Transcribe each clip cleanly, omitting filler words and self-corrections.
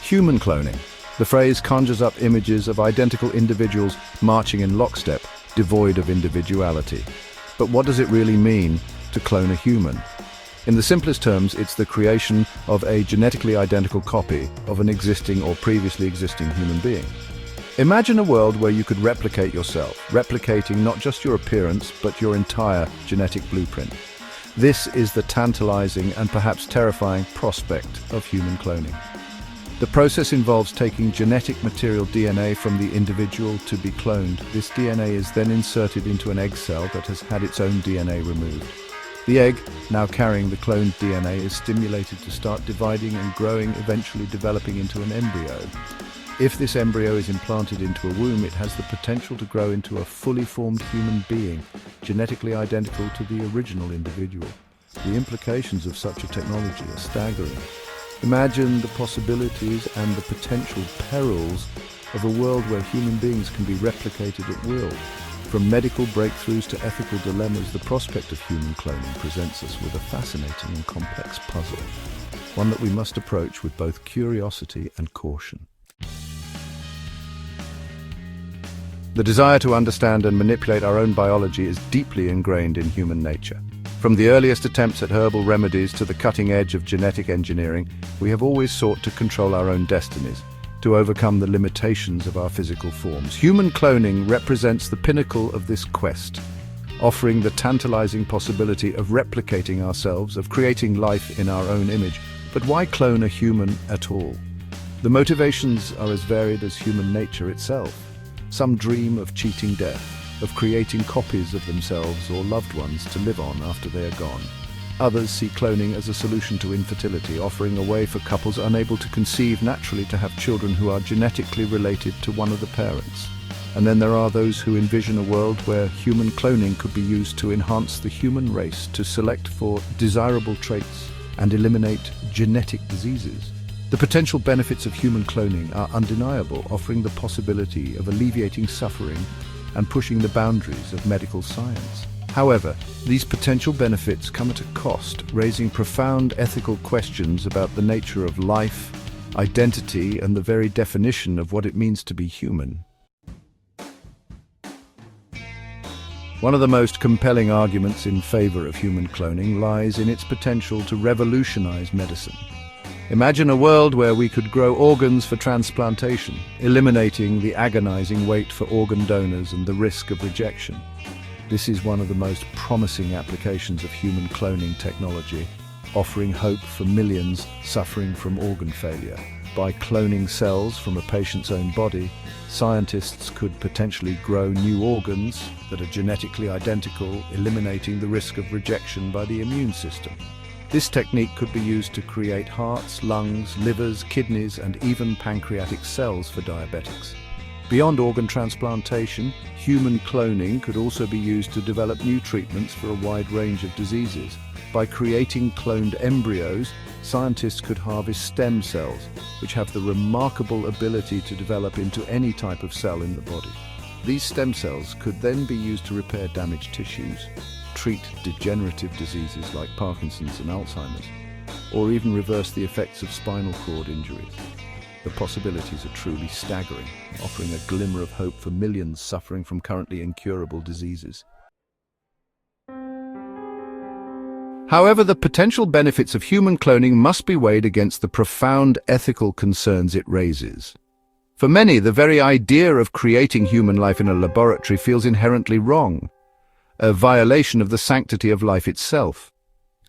Human cloning. The phrase conjures up images of identical individuals marching in lockstep, devoid of individuality. But what does it really mean to clone a human? In the simplest terms, it's the creation of a genetically identical copy of an existing or previously existing human being. Imagine a world where you could replicate yourself, replicating not just your appearance, but your entire genetic blueprint. This is the tantalizing and perhaps terrifying prospect of human cloning. The process involves taking genetic material DNA from the individual to be cloned. This DNA is then inserted into an egg cell that has had its own DNA removed. The egg, now carrying the cloned DNA, is stimulated to start dividing and growing, eventually developing into an embryo. If this embryo is implanted into a womb, it has the potential to grow into a fully formed human being, genetically identical to the original individual. The implications of such a technology are staggering. Imagine the possibilities and the potential perils of a world where human beings can be replicated at will. From medical breakthroughs to ethical dilemmas, the prospect of human cloning presents us with a fascinating and complex puzzle, one that we must approach with both curiosity and caution. The desire to understand and manipulate our own biology is deeply ingrained in human nature. From the earliest attempts at herbal remedies to the cutting edge of genetic engineering, we have always sought to control our own destinies, to overcome the limitations of our physical forms. Human cloning represents the pinnacle of this quest, offering the tantalizing possibility of replicating ourselves, of creating life in our own image. But why clone a human at all? The motivations are as varied as human nature itself. Some dream of cheating death, of creating copies of themselves or loved ones to live on after they are gone. Others see cloning as a solution to infertility, offering a way for couples unable to conceive naturally to have children who are genetically related to one of the parents. And then there are those who envision a world where human cloning could be used to enhance the human race, to select for desirable traits and eliminate genetic diseases. The potential benefits of human cloning are undeniable, offering the possibility of alleviating suffering and pushing the boundaries of medical science. However, these potential benefits come at a cost, raising profound ethical questions about the nature of life, identity, and the very definition of what it means to be human. One of the most compelling arguments in favor of human cloning lies in its potential to revolutionize medicine. Imagine a world where we could grow organs for transplantation, eliminating the agonizing wait for organ donors and the risk of rejection. This is one of the most promising applications of human cloning technology, offering hope for millions suffering from organ failure. By cloning cells from a patient's own body, scientists could potentially grow new organs that are genetically identical, eliminating the risk of rejection by the immune system. This technique could be used to create hearts, lungs, livers, kidneys, and even pancreatic cells for diabetics. Beyond organ transplantation, human cloning could also be used to develop new treatments for a wide range of diseases. By creating cloned embryos, scientists could harvest stem cells, which have the remarkable ability to develop into any type of cell in the body. These stem cells could then be used to repair damaged tissues, treat degenerative diseases like Parkinson's and Alzheimer's, or even reverse the effects of spinal cord injuries. The possibilities are truly staggering, offering a glimmer of hope for millions suffering from currently incurable diseases. However, the potential benefits of human cloning must be weighed against the profound ethical concerns it raises. For many, the very idea of creating human life in a laboratory feels inherently wrong, a violation of the sanctity of life itself.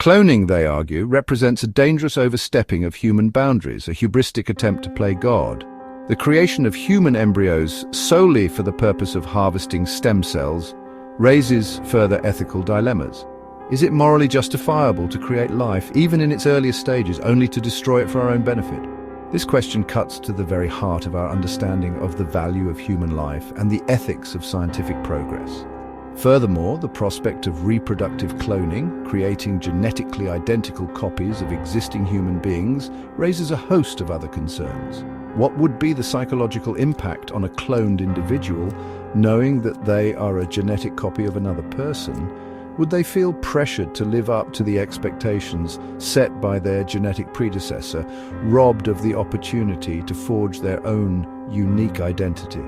Cloning, they argue, represents a dangerous overstepping of human boundaries, a hubristic attempt to play God. The creation of human embryos solely for the purpose of harvesting stem cells raises further ethical dilemmas. Is it morally justifiable to create life, even in its earliest stages, only to destroy it for our own benefit? This question cuts to the very heart of our understanding of the value of human life and the ethics of scientific progress. Furthermore, the prospect of reproductive cloning, creating genetically identical copies of existing human beings, raises a host of other concerns. What would be the psychological impact on a cloned individual, knowing that they are a genetic copy of another person, Would they feel pressured to live up to the expectations set by their genetic predecessor, robbed of the opportunity to forge their own unique identity?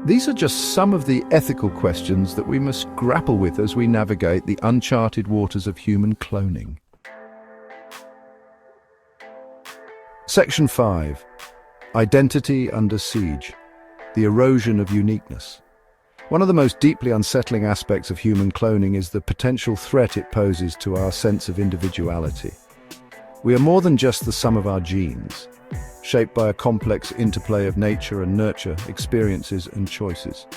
These are just some of the ethical questions that we must grapple with as we navigate the uncharted waters of human cloning. Section 5. Identity under siege. The erosion of uniqueness. One of the most deeply unsettling aspects of human cloning is the potential threat it poses to our sense of individuality. We are more than just the sum of our genes, shaped by a complex interplay of nature and nurture, experiences and choices.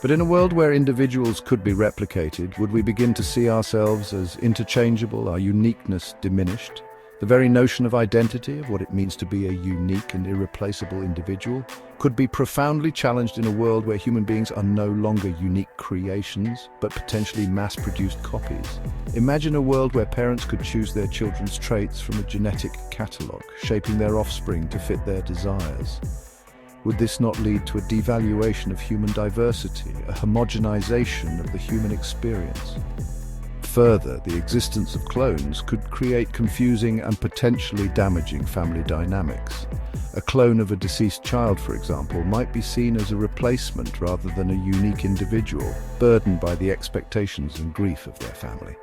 But in a world where individuals could be replicated, would we begin to see ourselves as interchangeable, our uniqueness diminished? The very notion of identity, of what it means to be a unique and irreplaceable individual, could be profoundly challenged in a world where human beings are no longer unique creations, but potentially mass-produced copies. Imagine a world where parents could choose their children's traits from a genetic catalogue, shaping their offspring to fit their desires. Would this not lead to a devaluation of human diversity, a homogenization of the human experience? Further, the existence of clones could create confusing and potentially damaging family dynamics. A clone of a deceased child, for example, might be seen as a replacement rather than a unique individual, burdened by the expectations and grief of their family.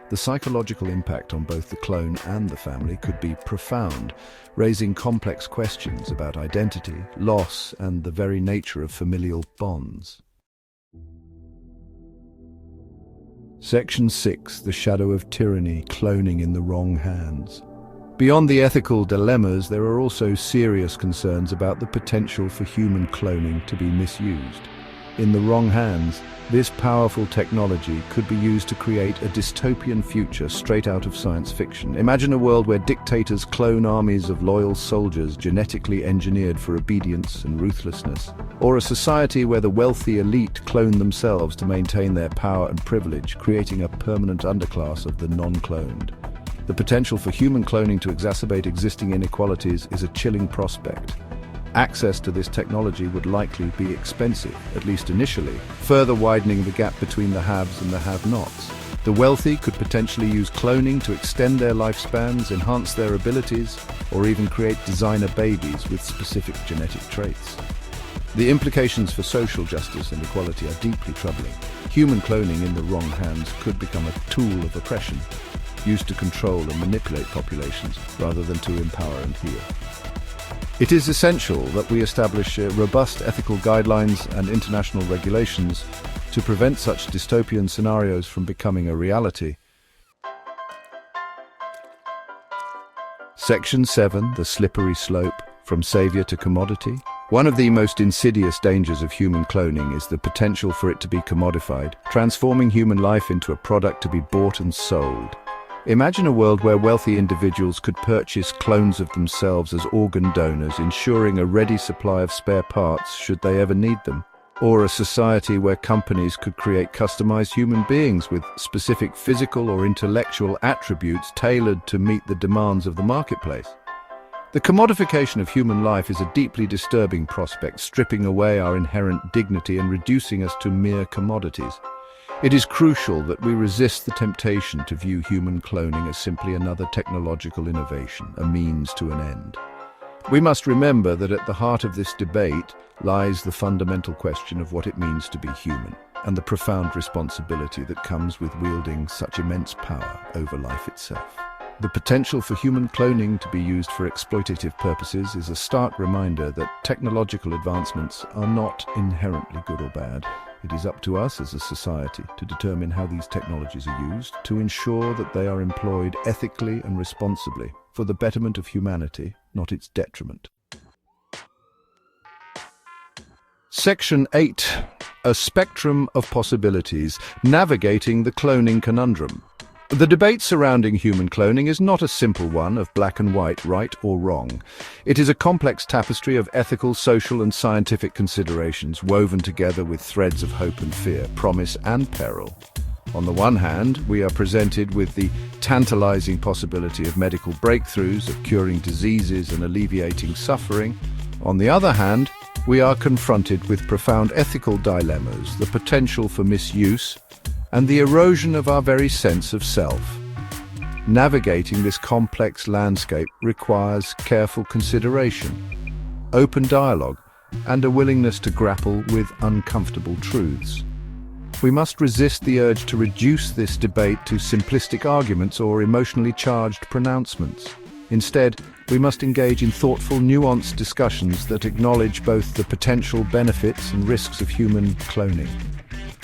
The psychological impact on both the clone and the family could be profound, raising complex questions about identity, loss, and the very nature of familial bonds. Section 6. The shadow of tyranny, cloning in the wrong hands. Beyond the ethical dilemmas, there are also serious concerns about the potential for human cloning to be misused. In the wrong hands, this powerful technology could be used to create a dystopian future straight out of science fiction. Imagine a world where dictators clone armies of loyal soldiers genetically engineered for obedience and ruthlessness. Or a society where the wealthy elite clone themselves to maintain their power and privilege, creating a permanent underclass of the non-cloned. The potential for human cloning to exacerbate existing inequalities is a chilling prospect. Access to this technology would likely be expensive, at least initially, further widening the gap between the haves and the have-nots. The wealthy could potentially use cloning to extend their lifespans, enhance their abilities, or even create designer babies with specific genetic traits. The implications for social justice and equality are deeply troubling. Human cloning in the wrong hands could become a tool of oppression, used to control and manipulate populations rather than to empower and heal. It is essential that we establish robust ethical guidelines and international regulations to prevent such dystopian scenarios from becoming a reality. Section 7. The slippery slope, from savior to commodity. One of the most insidious dangers of human cloning is the potential for it to be commodified, transforming human life into a product to be bought and sold. Imagine a world where wealthy individuals could purchase clones of themselves as organ donors, ensuring a ready supply of spare parts should they ever need them. Or a society where companies could create customized human beings with specific physical or intellectual attributes tailored to meet the demands of the marketplace. The commodification of human life is a deeply disturbing prospect, stripping away our inherent dignity and reducing us to mere commodities. It is crucial that we resist the temptation to view human cloning as simply another technological innovation, a means to an end. We must remember that at the heart of this debate lies the fundamental question of what it means to be human, and the profound responsibility that comes with wielding such immense power over life itself. The potential for human cloning to be used for exploitative purposes is a stark reminder that technological advancements are not inherently good or bad. It is up to us as a society to determine how these technologies are used, to ensure that they are employed ethically and responsibly for the betterment of humanity, not its detriment. Section 8. A spectrum of possibilities, navigating the cloning conundrum. The debate surrounding human cloning is not a simple one of black and white, right or wrong. It is a complex tapestry of ethical, social and scientific considerations woven together with threads of hope and fear, promise and peril. On the one hand, we are presented with the tantalizing possibility of medical breakthroughs, of curing diseases and alleviating suffering. On the other hand, we are confronted with profound ethical dilemmas, the potential for misuse, and the erosion of our very sense of self. Navigating this complex landscape requires careful consideration, open dialogue, and a willingness to grapple with uncomfortable truths. We must resist the urge to reduce this debate to simplistic arguments or emotionally charged pronouncements. Instead, we must engage in thoughtful, nuanced discussions that acknowledge both the potential benefits and risks of human cloning.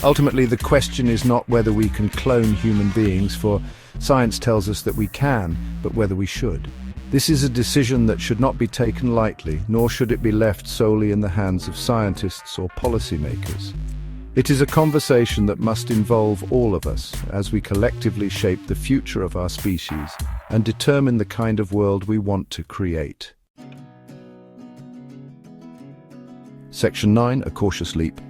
Ultimately, the question is not whether we can clone human beings, for science tells us that we can, but whether we should. This is a decision that should not be taken lightly, nor should it be left solely in the hands of scientists or policymakers. It is a conversation that must involve all of us as we collectively shape the future of our species and determine the kind of world we want to create. Section 9, A Cautious Leap.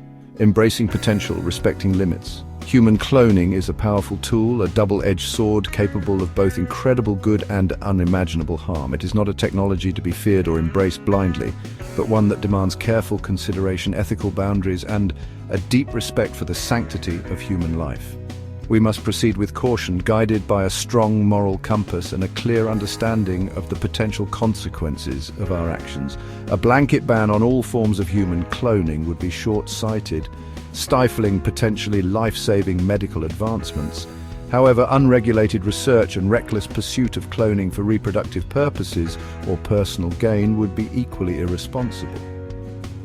Embracing potential, respecting limits. Human cloning is a powerful tool, a double-edged sword capable of both incredible good and unimaginable harm. It is not a technology to be feared or embraced blindly, but one that demands careful consideration, ethical boundaries, and a deep respect for the sanctity of human life. We must proceed with caution, guided by a strong moral compass and a clear understanding of the potential consequences of our actions. A blanket ban on all forms of human cloning would be short-sighted, stifling potentially life-saving medical advancements. However, unregulated research and reckless pursuit of cloning for reproductive purposes or personal gain would be equally irresponsible.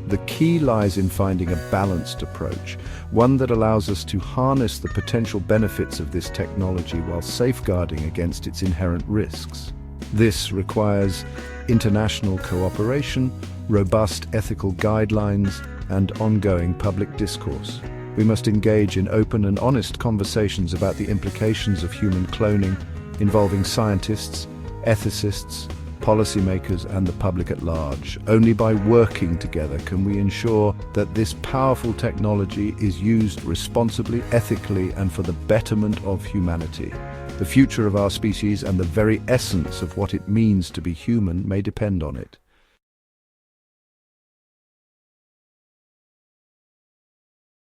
The key lies in finding a balanced approach, one that allows us to harness the potential benefits of this technology while safeguarding against its inherent risks. This requires international cooperation, robust ethical guidelines, and ongoing public discourse. We must engage in open and honest conversations about the implications of human cloning, involving scientists, ethicists, policymakers, and the public at large. Only by working together can we ensure that this powerful technology is used responsibly, ethically, and for the betterment of humanity. The future of our species and the very essence of what it means to be human may depend on it.